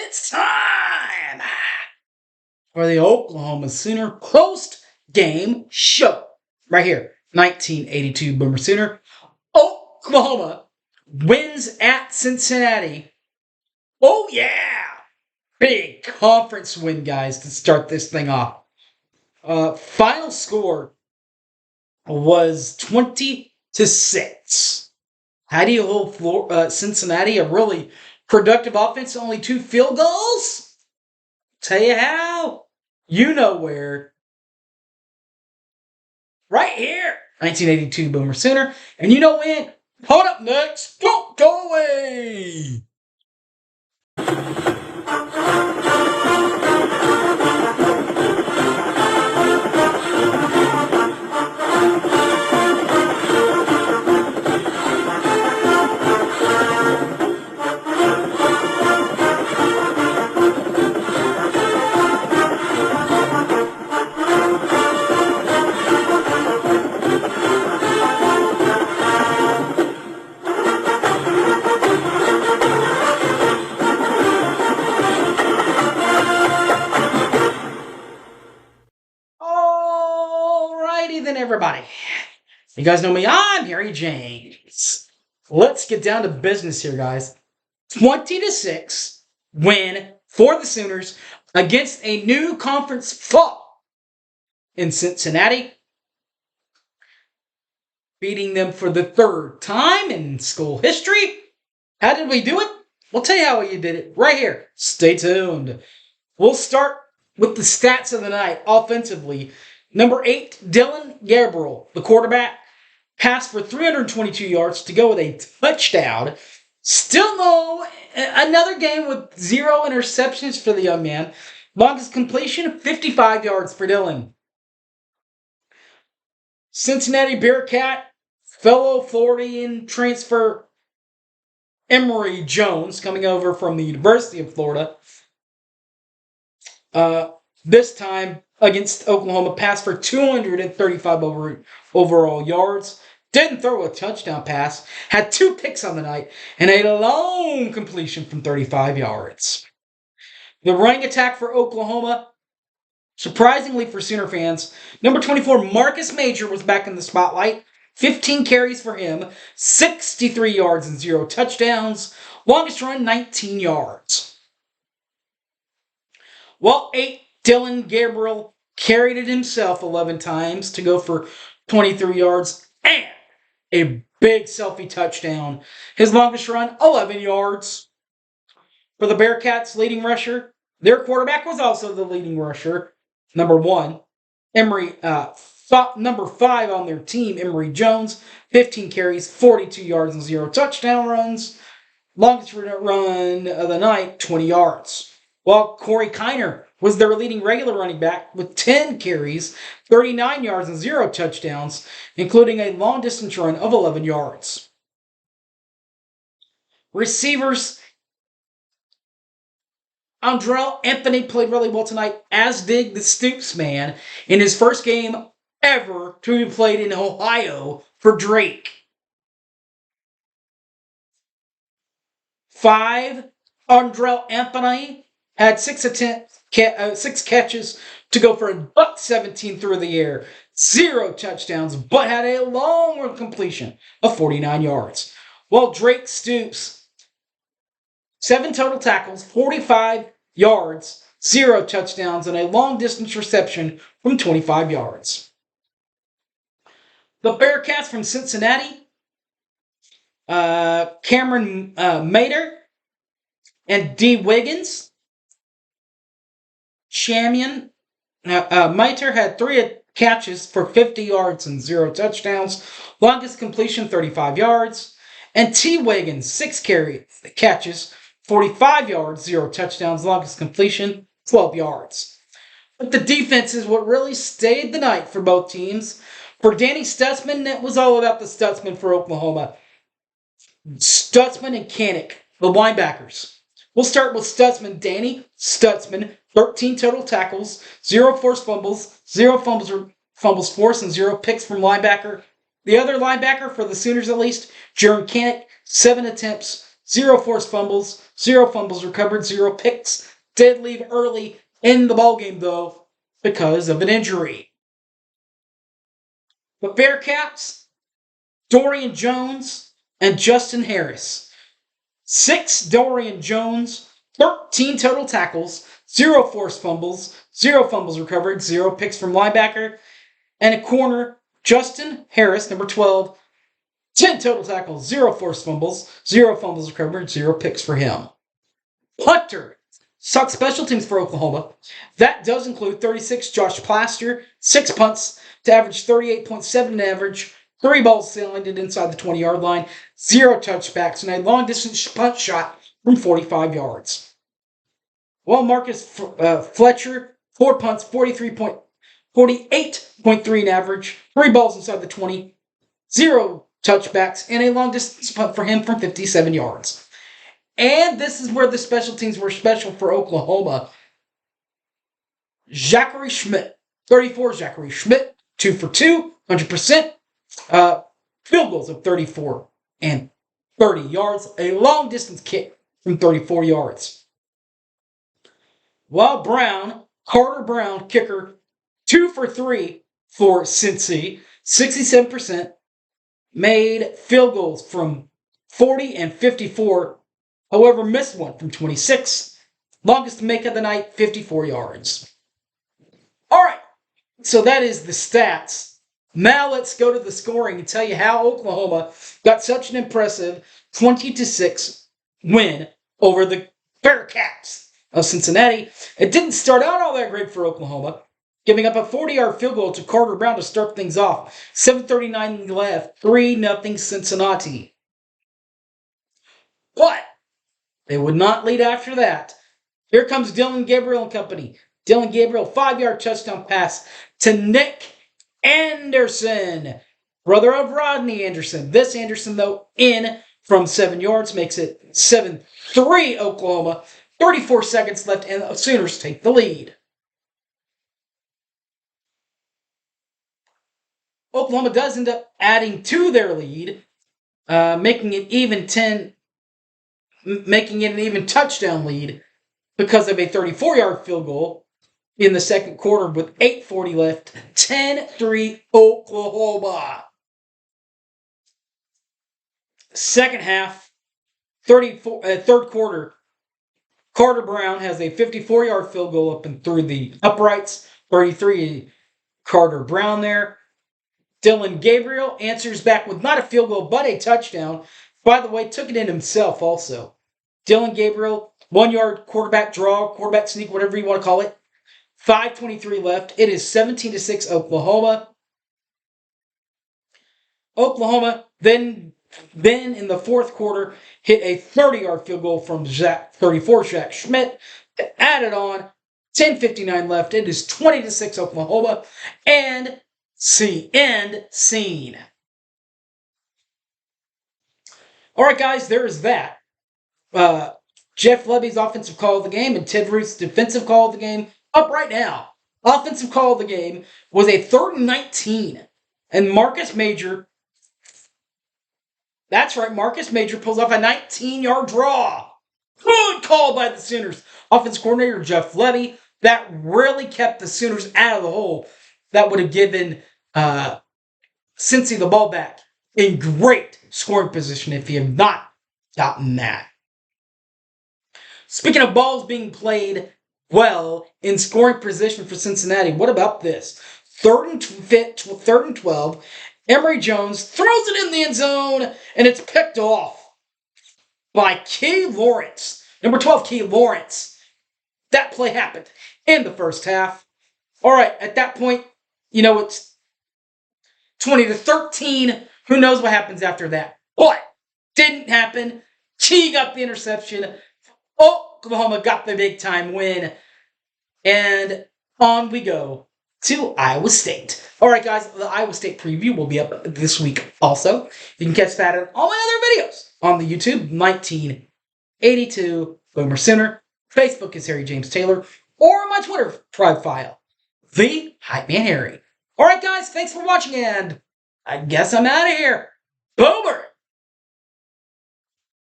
It's time for the Oklahoma Sooner post-game show. Right here, 1982 Boomer Sooner. Oklahoma wins at Cincinnati. Oh, yeah! Big conference win, guys, to start this thing off. Final score was 20-6. How do you hold Cincinnati? A really productive offense, only 2 field goals? Tell you how. You know where. Right here. 1982 Boomer Sooner. And you know when. Hold up next. Don't go away. Alrighty then, everybody. You guys know me. I'm Harry James. Let's get down to business here, guys. 20-6 win for the Sooners against a new conference foe in Cincinnati, beating them for the 3rd time in school history. How did we do it? We'll tell you how we did it right here. Stay tuned. We'll start with the stats of the night offensively. Number 8, Dylan Gabriel, the quarterback, passed for 322 yards to go with a touchdown. Still no, another game with 0 interceptions for the young man. Longest completion, 55 yards for Dylan. Cincinnati Bearcat, fellow Floridian transfer Emory Jones, coming over from the University of Florida. This time against Oklahoma, passed for 235 overall yards. Didn't throw a touchdown pass. Had 2 picks on the night and a long completion from 35 yards. The running attack for Oklahoma, surprisingly for Sooner fans, number 24, Marcus Major was back in the spotlight. 15 carries for him, 63 yards and 0 touchdowns. Longest run, 19 yards. Well, 8, Dylan Gabriel carried it himself 11 times to go for 23 yards and a big selfie touchdown. His longest run, 11 yards. For the Bearcats' leading rusher, their quarterback was also the leading rusher, number 1. Emory, number 5 on their team, Emory Jones, 15 carries, 42 yards and 0 touchdown runs. Longest run of the night, 20 yards. While Corey Kiner was their leading regular running back with 10 carries, 39 yards and 0 touchdowns, including a long-distance run of 11 yards. Receivers, Andrell Anthony played really well tonight, as did the Stoops man, in his first game ever to be played in Ohio for Drake. 5, Andrell Anthony had 6 catches to go for a buck 17 through the air, 0 touchdowns, but had a long completion of 49 yards. While Drake Stoops, 7 total tackles, 45 yards, 0 touchdowns, and a long-distance reception from 25 yards. The Bearcats from Cincinnati, Cameron Mater and D. Wiggins. Shamian Mater had 3 catches for 50 yards and 0 touchdowns. Longest completion, 35 yards. And T. Wiggins, 6 catches, 45 yards, 0 touchdowns. Longest completion, 12 yards. But the defense is what really stayed the night for both teams. For Danny Stutzman, it was all about the Stutzman for Oklahoma. Stutzman and Kanik, the linebackers. We'll start with Stutzman. Danny Stutzman, 13 total tackles, 0 forced fumbles, 0 fumbles forced, and 0 picks from linebacker. The other linebacker for the Sooners, at least, Jaron Kanik, 7 attempts, 0 forced fumbles, 0 fumbles recovered, 0 picks. Did leave early in the ballgame, though, because of an injury. The Bearcats, Dorian Jones and Justin Harris. 6 Dorian Jones, 13 total tackles, 0 forced fumbles, 0 fumbles recovered, 0 picks from linebacker, and a corner, Justin Harris, number 12, 10 total tackles, 0 forced fumbles, 0 fumbles recovered, 0 picks for him. Punter, suck special teams for Oklahoma. That does include 36 Josh Plaster, 6 punts to average 38.7 average, 3 balls landed inside the 20-yard line, 0 touchbacks, and a long-distance punt shot from 45 yards. While Marcus Fletcher, 4 punts, 48.3 in average, 3 balls inside the 20, 0 touchbacks, and a long-distance punt for him from 57 yards. And this is where the special teams were special for Oklahoma. Zachary Schmidt, 34, Zachary Schmidt, 2 for 2, 100%. Field goals of 34 and 30 yards. A long-distance kick from 34 yards. While Carter Brown, kicker, 2 for 3 for Cincy, 67%. Made field goals from 40 and 54. However, missed one from 26. Longest make of the night, 54 yards. All right, so that is the stats. Now let's go to the scoring and tell you how Oklahoma got such an impressive 20-6 win over the Bearcats of Cincinnati. It didn't start out all that great for Oklahoma, giving up a 40-yard field goal to Carter Brown to start things off. 7:39 left, 3-0 Cincinnati. But they would not lead after that. Here comes Dillon Gabriel and company. Dillon Gabriel, 5-yard touchdown pass to Nick Anderson, brother of Rodney Anderson. This Anderson, though, in from 7 yards, makes it 7-3 Oklahoma. 34 seconds left, and the Sooners take the lead. Oklahoma does end up adding to their lead, making it an even touchdown lead because of a 34-yard field goal in the second quarter with 8:40 left. 10-3 Oklahoma. Second half, third quarter, Carter Brown has a 54-yard field goal up and through the uprights. 33 Carter Brown there. Dillon Gabriel answers back with not a field goal, but a touchdown. By the way, took it in himself also. Dillon Gabriel, 1-yard quarterback draw, quarterback sneak, whatever you want to call it. 5:23 left. It is 17-6 Oklahoma. Oklahoma then in the fourth quarter hit a 30-yard field goal from 34 Zach Schmidt. Added on, 10:59 left. It is 20-6 Oklahoma. And end scene. All right, guys, there is that. Jeff Lebby's offensive call of the game and Ted Ruth's defensive call of the game up right now. Offensive call of the game was a 3rd and 19. And Marcus Major, that's right, Marcus Major pulls off a 19-yard draw. Good call by the Sooners. Offensive coordinator Jeff Lebby. That really kept the Sooners out of the hole. That would have given Cincy the ball back in great scoring position if he had not gotten that. Speaking of balls being played well in scoring position for Cincinnati, what about this? 3rd and 12. Emory Jones throws it in the end zone, and it's picked off by Key Lawrence. Number 12, Key Lawrence. That play happened in the first half. All right, at that point, it's 20-13. Who knows what happens after that? But didn't happen. Key got the interception. Oklahoma got the big-time win. And on we go to Iowa State. All right, guys, the Iowa State preview will be up this week also. You can catch that in all my other videos on the YouTube, 1982 Boomer Sooner. Facebook is Harry James Taylor. Or my Twitter profile, The Hype Man Harry. All right, guys, thanks for watching, and I guess I'm out of here. Boomer!